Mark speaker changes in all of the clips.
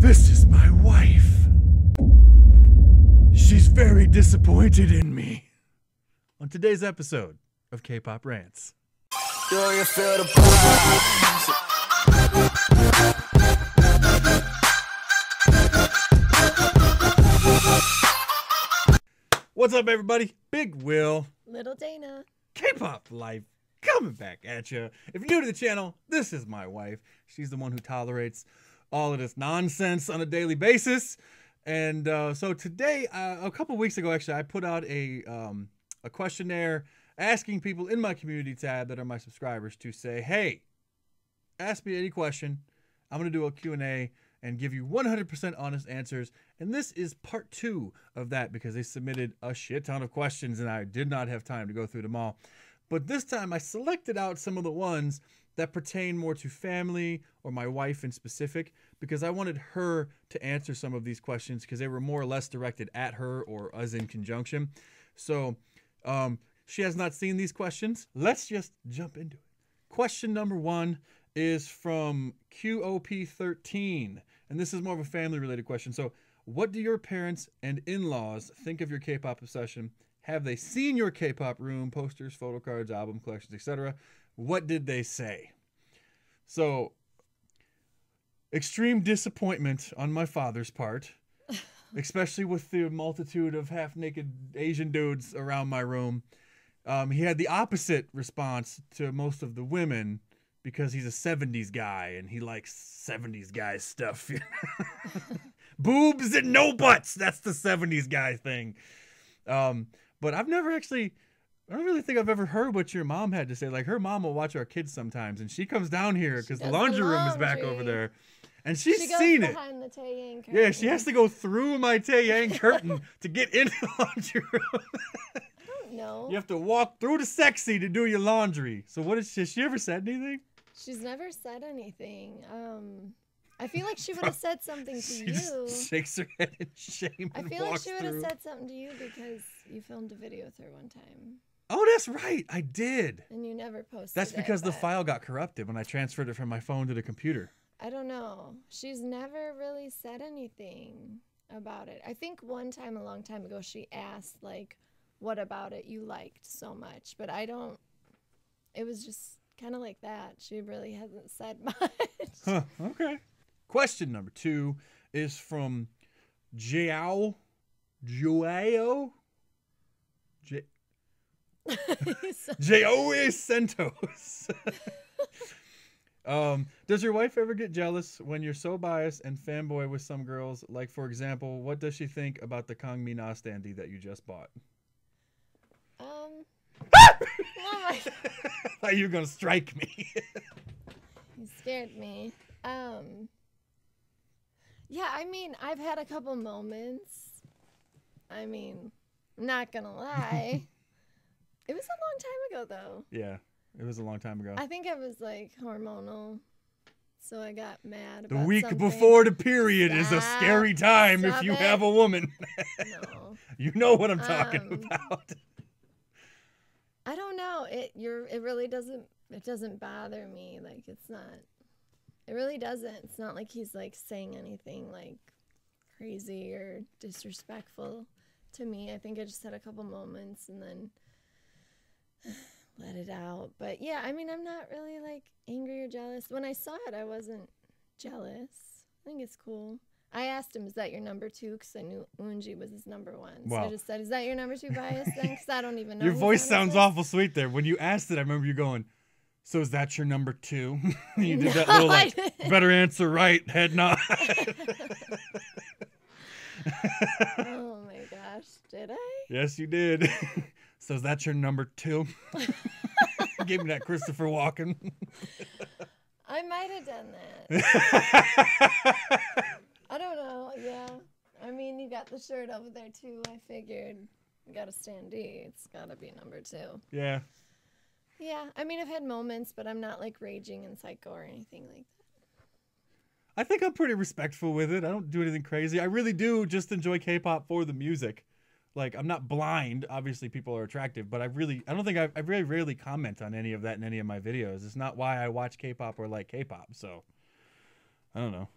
Speaker 1: This is my wife. She's very disappointed in me. On today's episode of K-Pop Rants.
Speaker 2: Do you feel the vibes?
Speaker 1: What's up, everybody? Big Will.
Speaker 3: Little Dana.
Speaker 1: K-Pop Life coming back at you. If you're new to the channel, this is my wife. She's the one who tolerates all of this nonsense on a daily basis. And so today, a couple weeks ago, actually, I put out a questionnaire asking people in my community tab that are my subscribers to say, hey, ask me any question. I'm going to do a Q&A and give you 100% honest answers. And this is part 2 of that because they submitted a shit ton of questions and I did not have time to go through them all. But this time I selected out some of the ones that pertain more to family or my wife in specific because I wanted her to answer some of these questions because they were more or less directed at her or us in conjunction. So she has not seen these questions. Let's just jump into it. Question number 1 is from QOP13. And this is more of a family-related question. So, what do your parents and in-laws think of your K-pop obsession? Have they seen your K-pop room, posters, photo cards, album collections, etc.? What did they say? So, extreme disappointment on my father's part, especially with the multitude of half-naked Asian dudes around my room. He had the opposite response to most of the women, because he's a 70s guy and he likes 70s guy stuff. Boobs and no butts. That's the 70s guy thing. But I've never actually, I don't really think I've ever heard what your mom had to say. Like her mom will watch our kids sometimes and she comes down here because the laundry room is back over there. And she's seen it.
Speaker 3: The Taeyang curtain.
Speaker 1: Yeah, she has to go through my Taeyang curtain to get into the laundry room.
Speaker 3: No.
Speaker 1: You have to walk through the sexy to do your laundry. So has she ever said anything?
Speaker 3: She's never said anything. I feel like she would have said something to
Speaker 1: She
Speaker 3: you.
Speaker 1: just shakes her head in shame.
Speaker 3: I
Speaker 1: And
Speaker 3: feel like
Speaker 1: walks
Speaker 3: she would have
Speaker 1: through.
Speaker 3: said something to you because you filmed a video with her one time.
Speaker 1: Oh, that's right. I did.
Speaker 3: And you never posted
Speaker 1: That's because
Speaker 3: it,
Speaker 1: the
Speaker 3: but
Speaker 1: file got corrupted when I transferred it from my phone to the computer.
Speaker 3: I don't know. She's never really said anything about it. I think one time, a long time ago, she asked, like, what about it you liked so much? But I don't, it was just kind of like that. She really hasn't said much.
Speaker 1: Huh, okay. Question number 2 is from Joao Joao Santos. Does your wife ever get jealous when you're so biased and fanboy with some girls? Like, for example, what does she think about the Kang Mina standee that you just bought?
Speaker 3: Oh my God.
Speaker 1: I thought you were going to strike me.
Speaker 3: You scared me. Yeah, I mean, I've had a couple moments. I mean, I'm not gonna lie. It was a long time ago, though.
Speaker 1: Yeah, it was a long time ago.
Speaker 3: I think I was, like, hormonal, so I got mad about
Speaker 1: The week
Speaker 3: something.
Speaker 1: before the period is a
Speaker 3: Stop.
Speaker 1: scary time if
Speaker 3: Stop
Speaker 1: you
Speaker 3: it.
Speaker 1: have a woman.
Speaker 3: No.
Speaker 1: You know what I'm talking about.
Speaker 3: I don't know. It really doesn't bother me. Like, it's not. It really doesn't. It's not like he's, like, saying anything, like, crazy or disrespectful to me. I think I just had a couple moments and then let it out. But, yeah, I mean, I'm not really, like, angry or jealous. When I saw it, I wasn't jealous. I think it's cool. I asked him, is that your number 2? Because I knew Unji was his number 1. So
Speaker 1: Wow.
Speaker 3: I just said, is that your number 2 bias then? Because I don't even know.
Speaker 1: Your
Speaker 3: who's
Speaker 1: voice
Speaker 3: on
Speaker 1: sounds
Speaker 3: this.
Speaker 1: awful sweet there. When you asked it, I remember you going, so is that your number 2? You did that
Speaker 3: No,
Speaker 1: little,
Speaker 3: I
Speaker 1: like,
Speaker 3: didn't.
Speaker 1: better answer right, head nod.
Speaker 3: Oh my gosh, did I?
Speaker 1: Yes, you did. So is that your number 2? Give me that Christopher Walken.
Speaker 3: I might have done that. I don't know, yeah. I mean, you got the shirt over there too. I figured you got a standee. It's got to be number 2.
Speaker 1: Yeah.
Speaker 3: Yeah, I mean, I've had moments, but I'm not like raging and psycho or anything like that.
Speaker 1: I think I'm pretty respectful with it. I don't do anything crazy. I really do just enjoy K-pop for the music. Like, I'm not blind. Obviously, people are attractive, but I don't think I very rarely comment on any of that in any of my videos. It's not why I watch K-pop or like K-pop, so I don't know.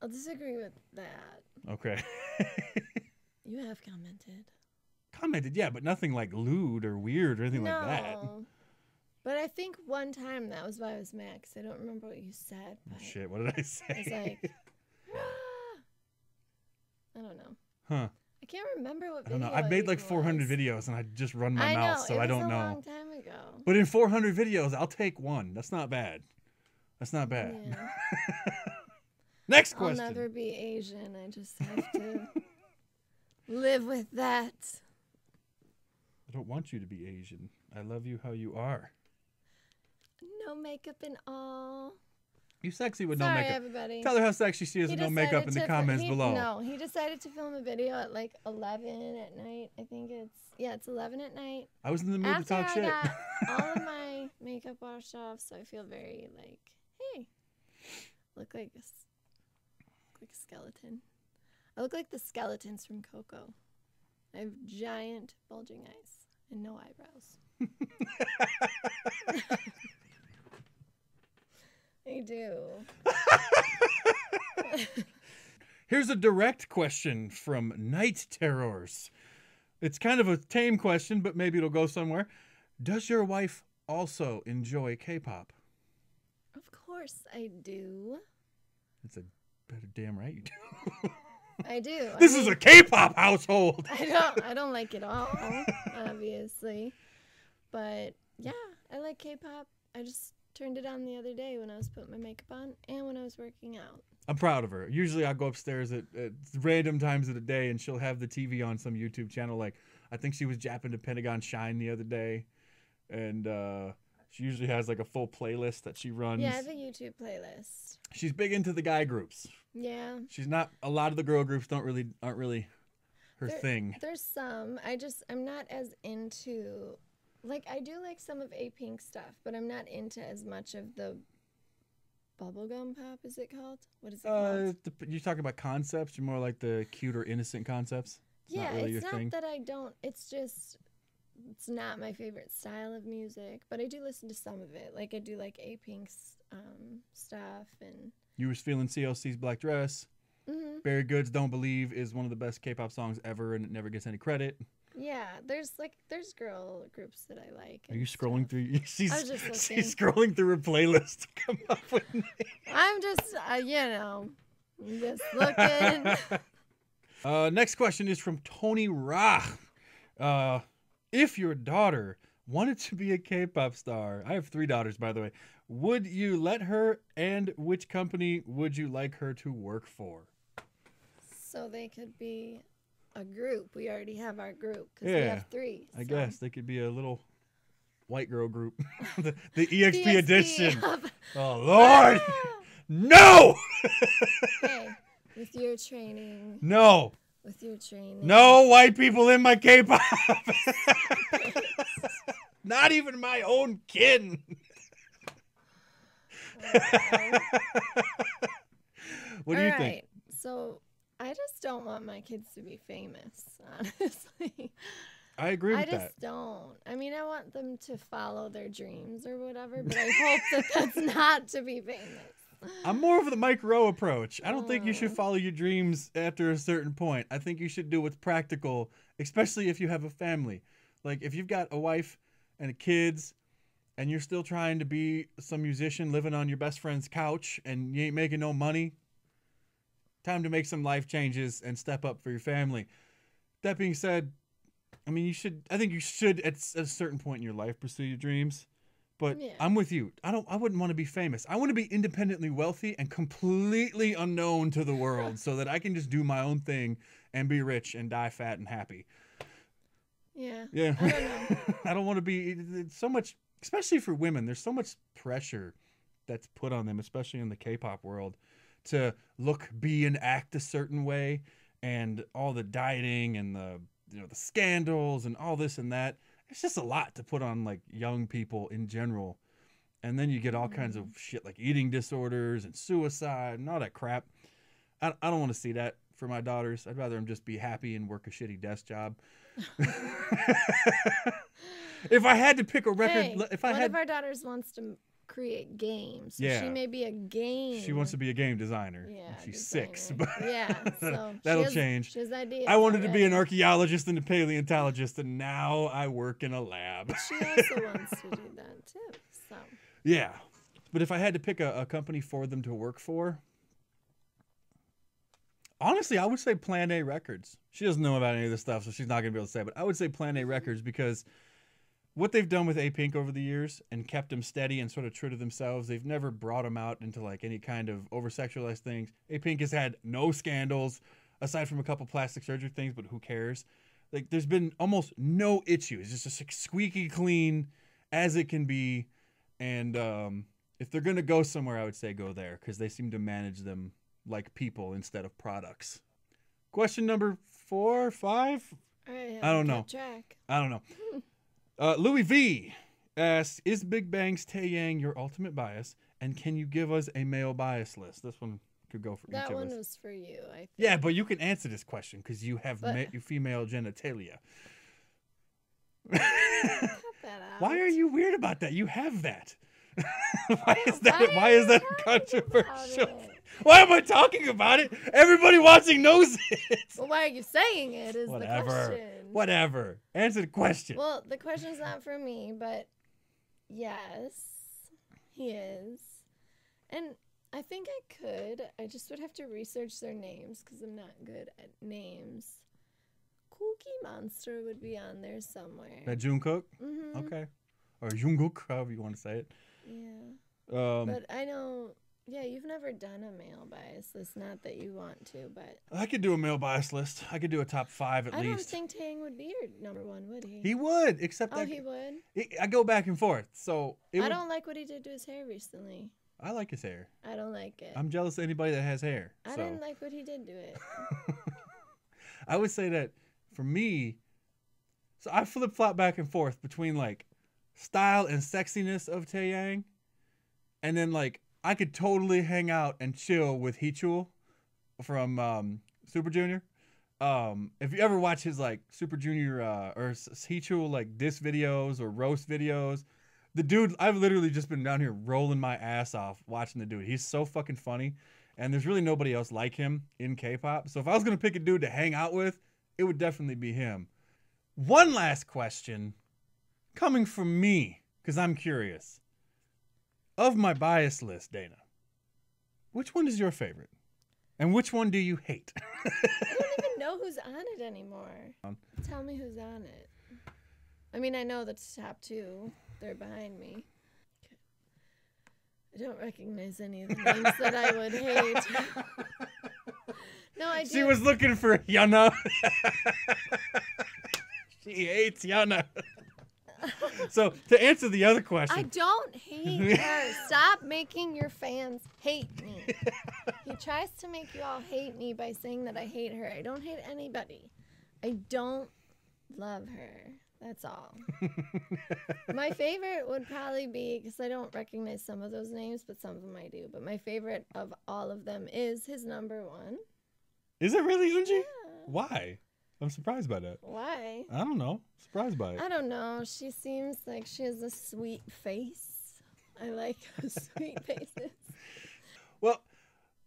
Speaker 3: I'll disagree with that.
Speaker 1: Okay.
Speaker 3: You have commented.
Speaker 1: Commented, yeah, but nothing like lewd or weird or anything like that.
Speaker 3: But I think one time that was why I was mad, 'cause I don't remember what you said.
Speaker 1: Oh,
Speaker 3: But
Speaker 1: shit, what did I say?
Speaker 3: I was like, "Ah." I don't know.
Speaker 1: Huh.
Speaker 3: I can't remember what
Speaker 1: I don't
Speaker 3: video
Speaker 1: know. I've made
Speaker 3: it
Speaker 1: like 400
Speaker 3: was.
Speaker 1: videos and I just run my
Speaker 3: I
Speaker 1: mouth,
Speaker 3: know,
Speaker 1: so
Speaker 3: it
Speaker 1: I
Speaker 3: was
Speaker 1: don't
Speaker 3: a
Speaker 1: know.
Speaker 3: long time ago.
Speaker 1: But in 400 videos, I'll take one. That's not bad. That's not bad.
Speaker 3: Yeah.
Speaker 1: Next
Speaker 3: I'll
Speaker 1: question.
Speaker 3: never be Asian. I just have to live with that.
Speaker 1: I don't want you to be Asian. I love you how you are.
Speaker 3: No makeup and all.
Speaker 1: You sexy with
Speaker 3: Sorry,
Speaker 1: no makeup.
Speaker 3: everybody.
Speaker 1: Tell her how sexy she is
Speaker 3: He
Speaker 1: with no makeup in
Speaker 3: decided
Speaker 1: the
Speaker 3: to
Speaker 1: comments below.
Speaker 3: No, he decided to film a video at like 11 at night. I think it's 11 at night.
Speaker 1: I was in the mood
Speaker 3: After
Speaker 1: to talk
Speaker 3: I
Speaker 1: shit.
Speaker 3: got all of my makeup washed off, so I feel very like, hey, look like a skeleton. I look like the skeletons from Coco. I have giant bulging eyes and no eyebrows. I do.
Speaker 1: Here's a direct question from Night Terrors. It's kind of a tame question, but maybe it'll go somewhere. Does your wife also enjoy K-pop?
Speaker 3: Of course I do.
Speaker 1: It's a better damn right you do.
Speaker 3: I do.
Speaker 1: This is a K-pop household.
Speaker 3: I don't like it all, obviously. But yeah, I like K-pop. I just turned it on the other day when I was putting my makeup on and when I was working out.
Speaker 1: I'm proud of her. Usually I'll go upstairs at random times of the day and she'll have the TV on some YouTube channel. Like, I think she was japping to Pentagon Shine the other day. And she usually has like a full playlist that she runs.
Speaker 3: Yeah, I have a YouTube playlist.
Speaker 1: She's big into the guy groups.
Speaker 3: Yeah.
Speaker 1: She's not, a lot of the girl groups aren't really her thing.
Speaker 3: There's some. I'm not as into, like, I do like some of A-Pink stuff, but I'm not into as much of the bubblegum pop, is it called? What is it called?
Speaker 1: You're talking about concepts? You're more like the cute or innocent concepts?
Speaker 3: Yeah,
Speaker 1: not really
Speaker 3: it's
Speaker 1: your
Speaker 3: not
Speaker 1: thing?
Speaker 3: that I don't, it's just, it's not my favorite style of music, but I do listen to some of it. Like, I do like A-Pink's stuff, and...
Speaker 1: You was feeling CLC's Black Dress.
Speaker 3: Mm-hmm.
Speaker 1: Barry Good's Don't Believe is one of the best K-pop songs ever, and it never gets any credit.
Speaker 3: Yeah, there's girl groups that I like.
Speaker 1: Are you
Speaker 3: and
Speaker 1: scrolling
Speaker 3: stuff.
Speaker 1: through? She's
Speaker 3: looking.
Speaker 1: scrolling through her playlist to come up with names.
Speaker 3: I'm just, just looking.
Speaker 1: Next question is from Tony Ra. If your daughter wanted to be a K-pop star, I have 3 daughters, by the way, would you let her, and which company would you like her to work for?
Speaker 3: So they could be a group. We already have our group because
Speaker 1: Yeah,
Speaker 3: we have 3.
Speaker 1: I
Speaker 3: so.
Speaker 1: guess they could be a little white girl group. the EXP edition. Oh, Lord. No!
Speaker 3: Hey, with your training.
Speaker 1: No.
Speaker 3: With your training.
Speaker 1: No white people in my K-pop. Not even my own kin. What do you think?
Speaker 3: So I just don't want my kids to be famous, honestly.
Speaker 1: I agree with
Speaker 3: I
Speaker 1: that.
Speaker 3: just don't. I mean, I want them to follow their dreams or whatever, but I hope that that's not to be famous.
Speaker 1: I'm more of the Mike Rowe approach. I don't think you should follow your dreams after a certain point. I think you should do what's practical, especially if you have a family. Like, if you've got a wife and kids and you're still trying to be some musician living on your best friend's couch and you ain't making no money, time to make some life changes and step up for your family. That being said, I mean, I think you should at a certain point in your life pursue your dreams. But yeah. I'm with you. I wouldn't want to be famous. I want to be independently wealthy and completely unknown to the world so that I can just do my own thing and be rich and die fat and happy.
Speaker 3: Yeah.
Speaker 1: Yeah.
Speaker 3: I don't know.
Speaker 1: I don't want to be, it's so much, especially for women, there's so much pressure that's put on them, especially in the K-pop world, to look, be, and act a certain way, and all the dieting and the scandals and all this and that. It's just a lot to put on like young people in general. And then you get all kinds of shit like eating disorders and suicide and all that crap. I don't want to see that for my daughters. I'd rather them just be happy and work a shitty desk job. If I had to pick a record,
Speaker 3: Hey,
Speaker 1: if I
Speaker 3: one
Speaker 1: had
Speaker 3: of our daughters wants to create games. So
Speaker 1: Yeah.
Speaker 3: she may be a game.
Speaker 1: She wants to be a game designer.
Speaker 3: Yeah,
Speaker 1: She's
Speaker 3: designer.
Speaker 1: 6, but
Speaker 3: Yeah, so
Speaker 1: that'll change.
Speaker 3: She has ideas.
Speaker 1: I wanted to be an
Speaker 3: already.
Speaker 1: archaeologist and a paleontologist, and now I work in a lab.
Speaker 3: She also wants to do that too. So
Speaker 1: Yeah. But if I had to pick a company for them to work for, honestly, I would say Plan A Records. She doesn't know about any of this stuff, so she's not going to be able to say, but I would say Plan A Records because what they've done with A-Pink over the years and kept them steady and sort of true to themselves, they've never brought them out into like any kind of over-sexualized things. A-Pink has had no scandals, aside from a couple plastic surgery things, but who cares? Like, there's been almost no issues. It's just squeaky clean as it can be. And if they're going to go somewhere, I would say go there because they seem to manage them like people instead of products. Question number 4, 5?
Speaker 3: all right,
Speaker 1: I don't know.
Speaker 3: kept track.
Speaker 1: I don't know. Louis V asks, is Big Bang's Taeyang your ultimate bias? And can you give us a male bias list? This one could go for
Speaker 3: That
Speaker 1: each of
Speaker 3: one
Speaker 1: us.
Speaker 3: was for you, I think.
Speaker 1: Yeah, but you can answer this question because you have
Speaker 3: But-
Speaker 1: female genitalia.
Speaker 3: Cut that out.
Speaker 1: Why are you weird about that? You have that. Why is that?
Speaker 3: Why
Speaker 1: Why
Speaker 3: are
Speaker 1: is that
Speaker 3: you talking
Speaker 1: controversial?
Speaker 3: about it?
Speaker 1: Why am I talking about it? Everybody watching knows it.
Speaker 3: Well, why are you saying it is the
Speaker 1: Whatever.
Speaker 3: question.
Speaker 1: Whatever. Answer the question.
Speaker 3: Well, the question's not for me, but yes, he is. And I think I could. I just would have to research their names because I'm not good at names. Cookie Monster would be on there somewhere.
Speaker 1: That Jungkook?
Speaker 3: Mm-hmm.
Speaker 1: Okay. Or Jungkook, however you want to say it.
Speaker 3: Yeah. But I know, yeah, you've never done a male bias list. Not that you want to, but
Speaker 1: I could do a male bias list. I could do a top 5 at
Speaker 3: I don't
Speaker 1: least.
Speaker 3: think Tang would be your number one, would he?
Speaker 1: He would, except
Speaker 3: Oh,
Speaker 1: that
Speaker 3: he would?
Speaker 1: I go back and forth. So
Speaker 3: I don't like what he did to his hair recently.
Speaker 1: I like his hair.
Speaker 3: I don't like it.
Speaker 1: I'm jealous of anybody that has hair.
Speaker 3: I
Speaker 1: so.
Speaker 3: didn't like what he did to it.
Speaker 1: I would say that for me, so I flip flop back and forth between like style and sexiness of Taeyang, and then like I could totally hang out and chill with Heechul from Super Junior. If you ever watch his like Super Junior or Heechul like diss videos or roast videos, the dude, I've literally just been down here rolling my ass off watching the dude. He's so fucking funny, and there's really nobody else like him in K-pop. So if I was gonna pick a dude to hang out with, it would definitely be him. One last question coming from me, because I'm curious. Of my bias list, Dana, which one is your favorite? And which one do you hate?
Speaker 3: I don't even know who's on it anymore. Tell me who's on it. I mean, I know the top 2. They're behind me. I don't recognize any of the names that I would hate. No, I do.
Speaker 1: She was looking for Yana. She hates Yana. So to answer the other
Speaker 3: I
Speaker 1: question,
Speaker 3: don't hate her. Stop making your fans hate me. He tries to make you all hate me by saying that I hate her. I don't hate anybody. I don't love her. That's all. My favorite would probably be, because I don't recognize some of those names, but some of them I do. But my favorite of all of them is his number 1.
Speaker 1: is it really Unji?
Speaker 3: Yeah.
Speaker 1: Why? I'm surprised by that.
Speaker 3: Why?
Speaker 1: I don't know. Surprised by it.
Speaker 3: I don't know. She seems like she has a sweet face. I like sweet faces.
Speaker 1: Well,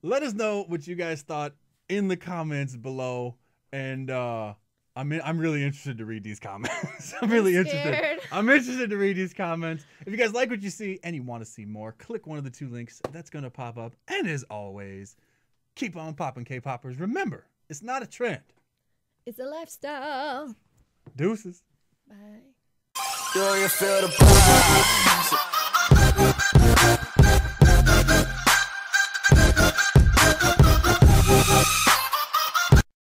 Speaker 1: let us know what you guys thought in the comments below, and I'm really interested to read these comments. I'm really interested.
Speaker 3: scared.
Speaker 1: I'm interested to read these comments. If you guys like what you see and you want to see more, click one of the 2 links that's gonna pop up. And as always, keep on popping, K-poppers. Remember, it's not a trend.
Speaker 3: It's a lifestyle.
Speaker 1: Deuces.
Speaker 3: Bye.
Speaker 2: Do you feel the vibes?